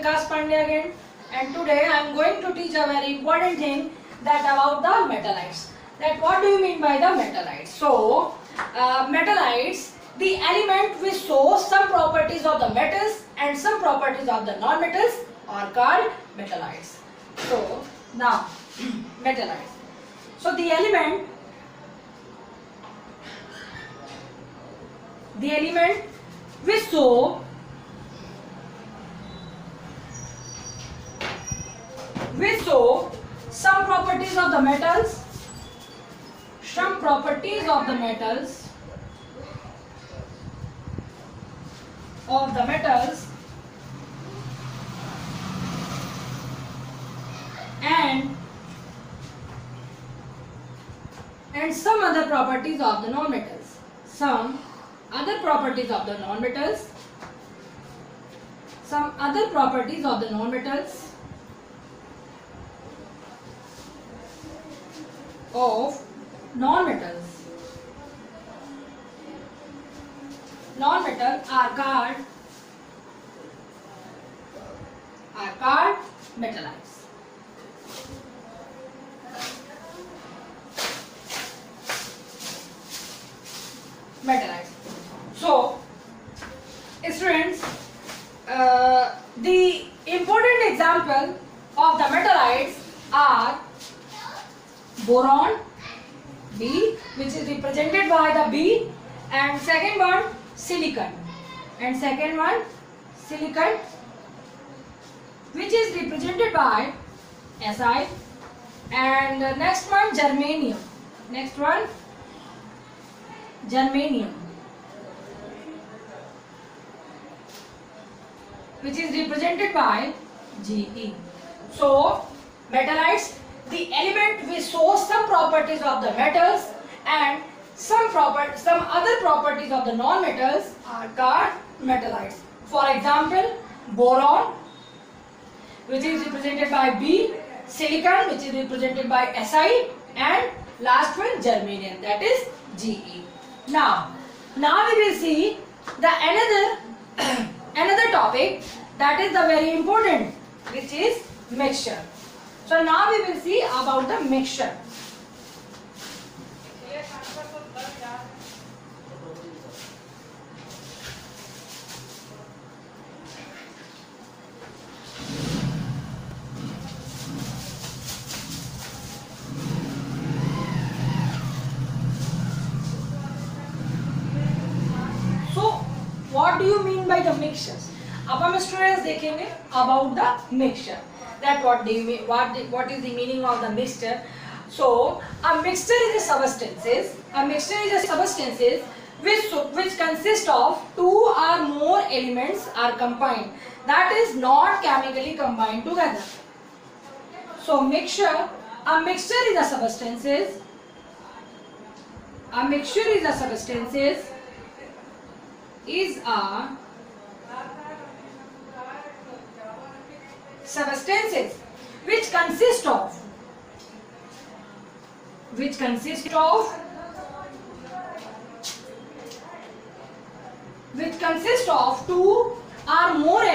Vikas Pandya again, and today I am going to teach a very important thing that about the metallites. That what do you mean by the metallites? So, metallites, the element which shows some properties of the metals and some properties of the non-metals are called metallites. So, now metallites. So, the element which show some properties of the metals, and some other properties of the non-metals. Some other properties of the non-metals non-metal are called metallites. So, students, the important example of the metallites are boron, B, which is represented by the B, and second one silicon, which is represented by Si, and next one germanium, which is represented by Ge. So, metallites, the element which shows some properties of the metals and some other properties of the non-metals are called metallites. For example, boron, which is represented by B, silicon, which is represented by Si, and last one germanium, that is Ge. Now we will see the another topic that is the very important, which is mixture. So now we will see about the mixture. What do you mean by the mixtures? अब हम students देखेंगे about the mixture. That what do you mean? What is the meaning of the mixture? So a mixture is a substances. Which consist of two or more elements are combined. That is not chemically combined together. So a mixture is a substances. Is a substances which consist of two or more elements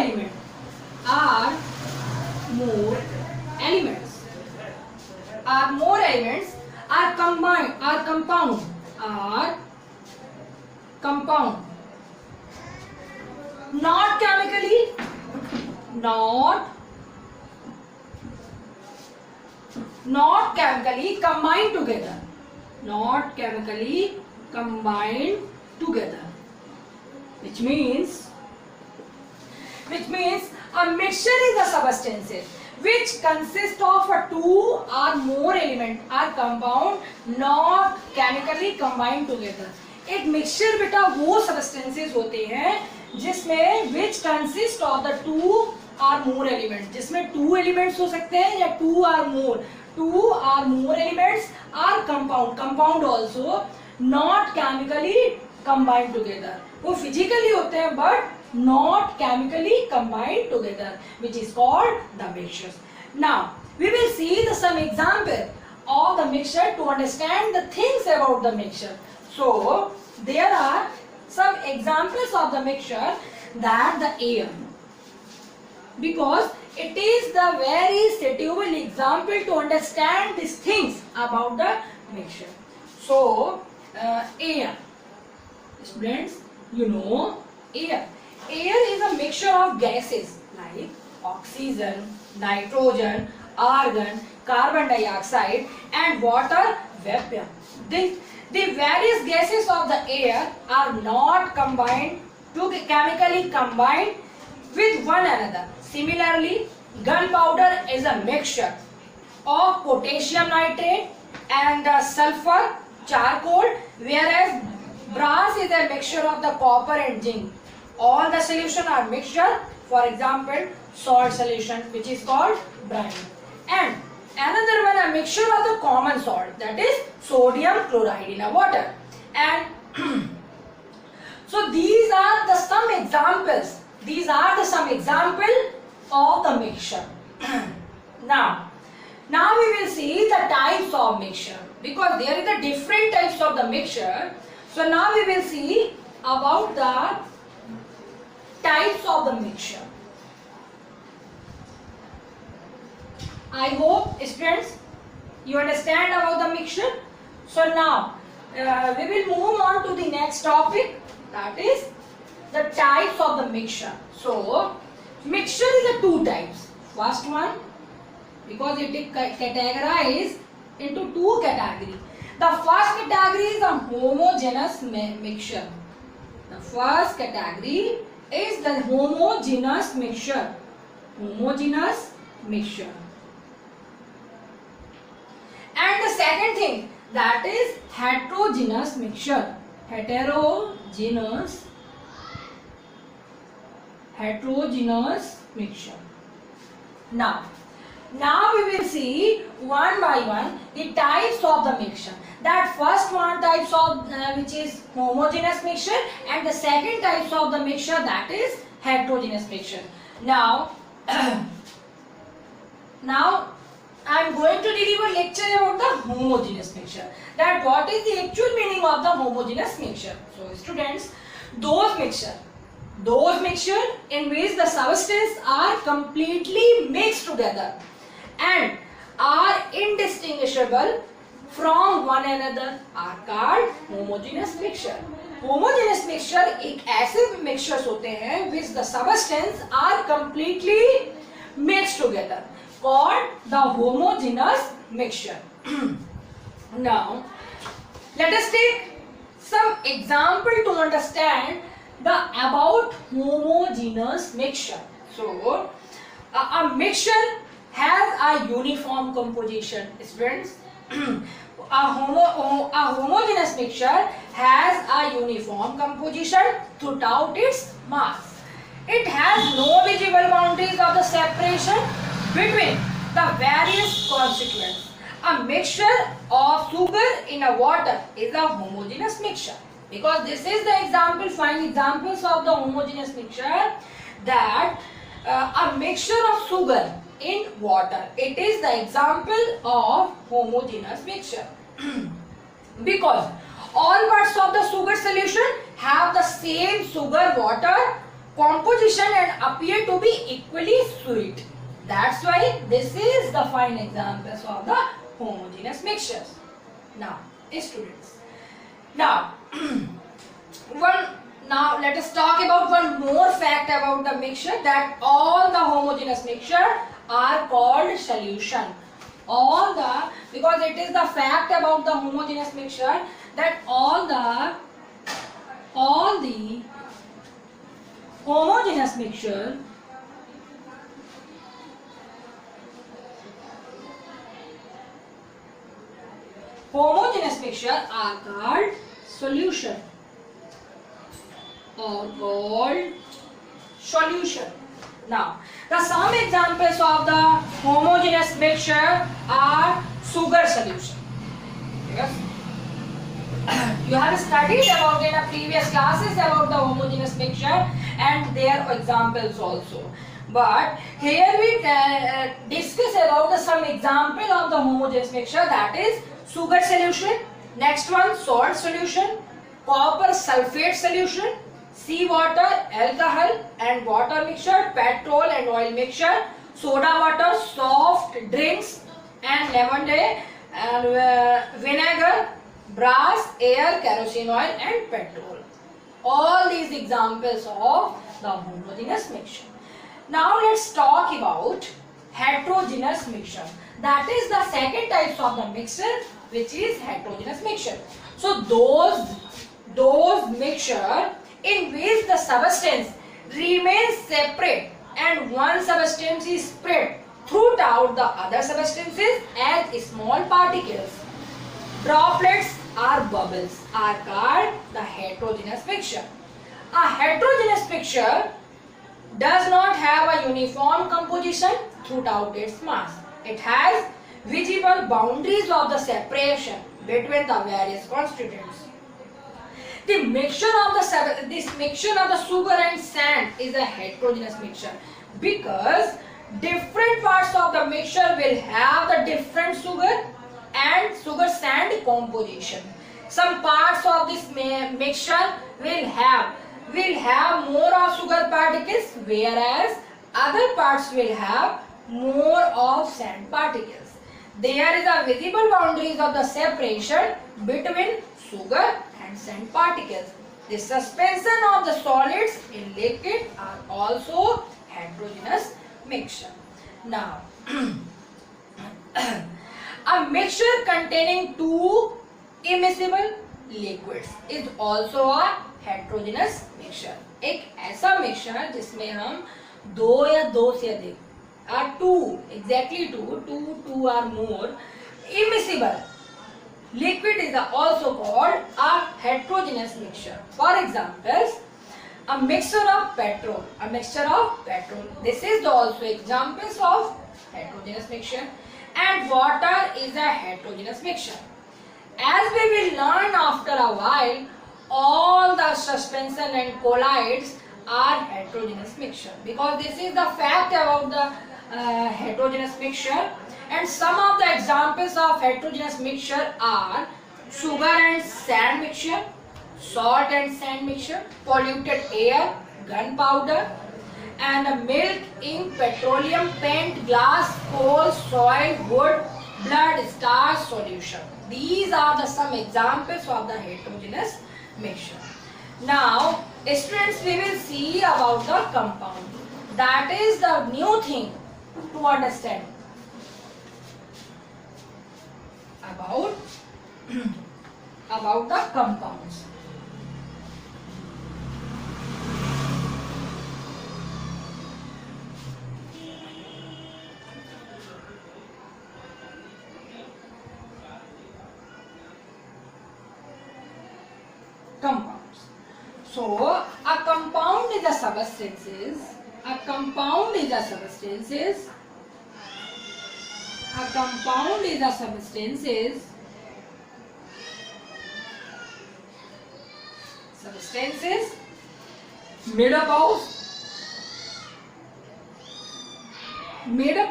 are compound, not chemically combined together, which means a mixture is a substances which consist of two or more elements are compound, not chemically combined together. एक mixture बेटा वो substances होते हैं जिसमें which consist of the two or more elements, जिसमें two elements हो सकते हैं या two or more elements are compound also not chemically combined together. वो physically होते हैं but not chemically combined together, which is called the mixtures. Now we will see some example of the mixture to understand the things about the mixture. So there are some examples of the mixture, that the air, because it is the very suitable example to understand these things about the mixture. So air, students, you know air. Air is a mixture of gases like oxygen, nitrogen, argon, carbon dioxide and water vapor. The various gases of the air are not combined to chemically combined with one another. Similarly, gunpowder is a mixture of potassium nitrate and sulfur charcoal, whereas brass is a mixture of the copper and zinc. All the solution are mixture, for example salt solution which is called brine, and another one a mixture of the common salt, that is sodium chloride in a water. And so these are the some examples, these are the some example of the mixture. now we will see the types of mixture, because there is a different types of the mixture. So now we will see about the types of the mixture. I hope students you understand about the mixture. So now we will move on to the next topic, that is the types of the mixture. So mixture is a two types. First one, because it is categorized into two categories. The first category is a homogeneous mixture. The first category is the homogeneous mixture. Homogeneous mixture. And the second thing, that is heterogeneous mixture. Heterogeneous mixture. Now we will see one by one the types of the mixture. That first one types of which is homogeneous mixture, and the second types of the mixture, that is heterogeneous mixture. Now I am going to deliver lecture about the homogeneous mixture. That what is the actual meaning of the homogeneous mixture? So students, those mixture in which the substances are completely mixed together and are indistinguishable from one another are called homogeneous mixture. Homogeneous mixture एक ऐसे mixtures होते हैं which the substances are completely mixed together, called the homogeneous mixture. Now let us take some example to understand about homogeneous mixture. So a mixture has a uniform composition, students. A homogeneous mixture has a uniform composition throughout its mass. It has no visible boundaries of the separation between the various constituents. A mixture of sugar in a water is a homogeneous mixture, because this is the example, fine examples of the homogeneous mixture, that a mixture of sugar in water, it is the example of homogeneous mixture. Because all parts of the sugar solution have the same sugar water composition and appear to be equally sweet. That's why this is the fine examples of the homogeneous mixtures. Now students, now let us talk about one more fact about the mixture, that all the homogeneous mixture are called solution. Because it is the fact about the homogeneous mixture that all the homogeneous mixture are called solution or called solution. Now, the some examples of the homogeneous mixture are sugar solution. Yes. You have studied about in the previous classes about the homogeneous mixture and their examples also. But here we discuss about some example of the homogeneous mixture, that is sugar solution. Next one, salt solution, copper sulfate solution, sea water, alcohol and water mixture, petrol and oil mixture, soda water, soft drinks and lemonade, and vinegar, brass, air, kerosene oil and petrol. All these examples of the homogeneous mixture. Now let's talk about heterogeneous mixture. That is the second type of the mixture, which is heterogeneous mixture. So those mixture in which the substance remains separate and one substance is spread throughout the other substances as small particles. Droplets or bubbles are called the heterogeneous mixture. A heterogeneous mixture does not have a uniform composition throughout its mass. It has visible boundaries of the separation between the various constituents. The mixture of the sugar and sand is a heterogeneous mixture because different parts of the mixture will have the different sugar and sugar sand composition. Some parts of this mixture will have more of sugar particles, whereas other parts will have more of sand particles. There is a visible boundaries of the separation between sugar and sand particles. The suspension of the solids in liquid are also heterogeneous mixture. Now, a mixture containing two immiscible liquids is also a heterogeneous mixture. एक ऐसा mixture जिसमें हम दो या दो से अधिक two or more immiscible liquid is also called a heterogeneous mixture. For example, a mixture of petrol. This is also examples of heterogeneous mixture. And water is a heterogeneous mixture. As we will learn after a while, all the suspension and colloids are heterogeneous mixture, because this is the fact about the heterogeneous mixture. And some of the examples of heterogeneous mixture are sugar and sand mixture, salt and sand mixture, polluted air, gunpowder, and milk, ink, petroleum, paint, glass, coal, soil, wood, blood, starch solution. These are the some examples of the heterogeneous mixture. Now, students, we will see about the compound. That is the new thing to understand about the compounds. Compounds. So, a compound is a substances. A compound is a substances made up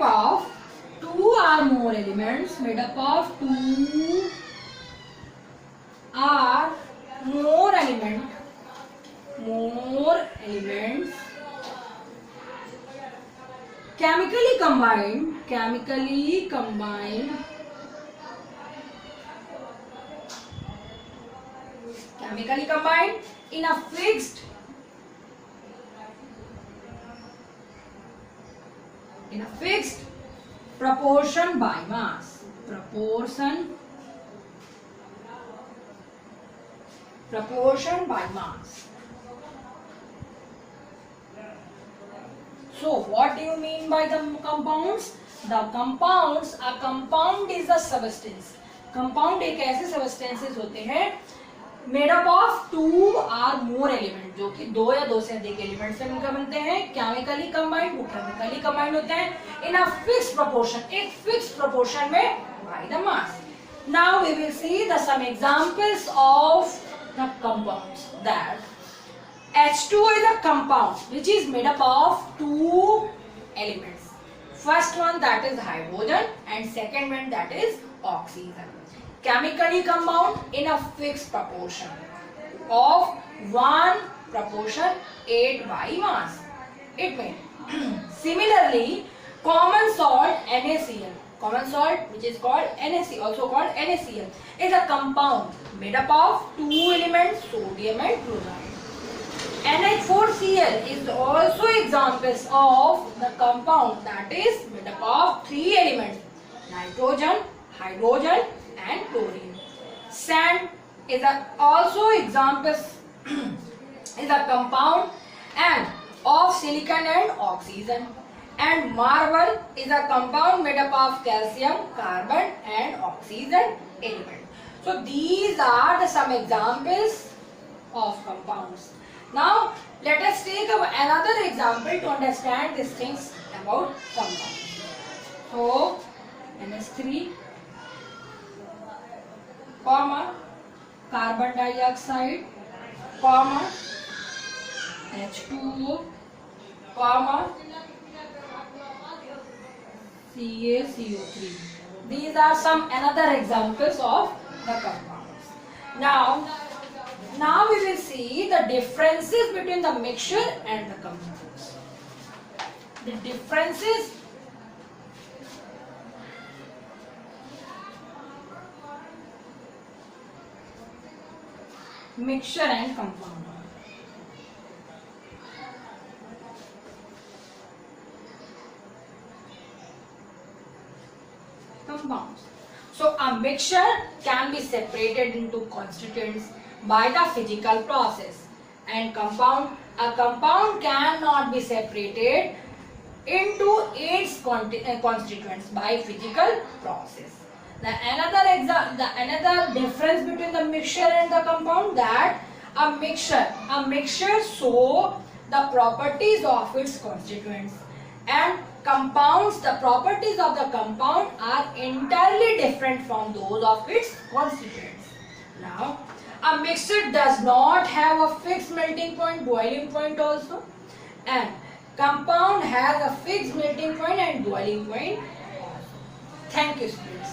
of two or more elements, more elements chemically combined in a fixed proportion by mass. Proportion by mass. So what do you mean by the compounds? A compound is a substance. Compound एक ऐसे substances होते हैं made up of two or more element, जो कि दो या दो से अधिक एलिमेंट से मिलकर बनते हैं. केमिकली कंबाइंड होते हैं in a fixed proportion, एक fixed proportion में by the mass. Now we will see some examples of the compounds. That H2O is a compound which is made up of two elements. First one, that is hydrogen, and second one, that is oxygen. Chemically compound in a fixed proportion of 1 proportion 8 by mass. It means similarly, common salt NaCl, common salt which is called NaC, also called NaCl, is a compound made up of two elements, sodium and chloride. NH4Cl is also examples of the compound that is made up of three elements, nitrogen, hydrogen and chlorine. Sand is also examples is a compound and of silicon and oxygen. And marble is a compound made up of calcium, carbon and oxygen element. So these are some examples of compounds. Now let us take another example to understand these things about compounds. So NH3, comma, carbon dioxide, comma, H2O, comma, CaCO3. These are some another examples of the compounds. Now we will see the differences between the mixture and the compounds. The differences mixture and compound. Compounds. So a mixture can be separated into constituents by the physical process, and a compound cannot be separated into its constituents by physical process. Another difference between the mixture and the compound, that a mixture show the properties of its constituents, and compounds, the properties of the compound are entirely different from those of its constituents. Now, a mixture does not have a fixed melting point, boiling point also, and compound has a fixed melting point and boiling point also. Thank you, students.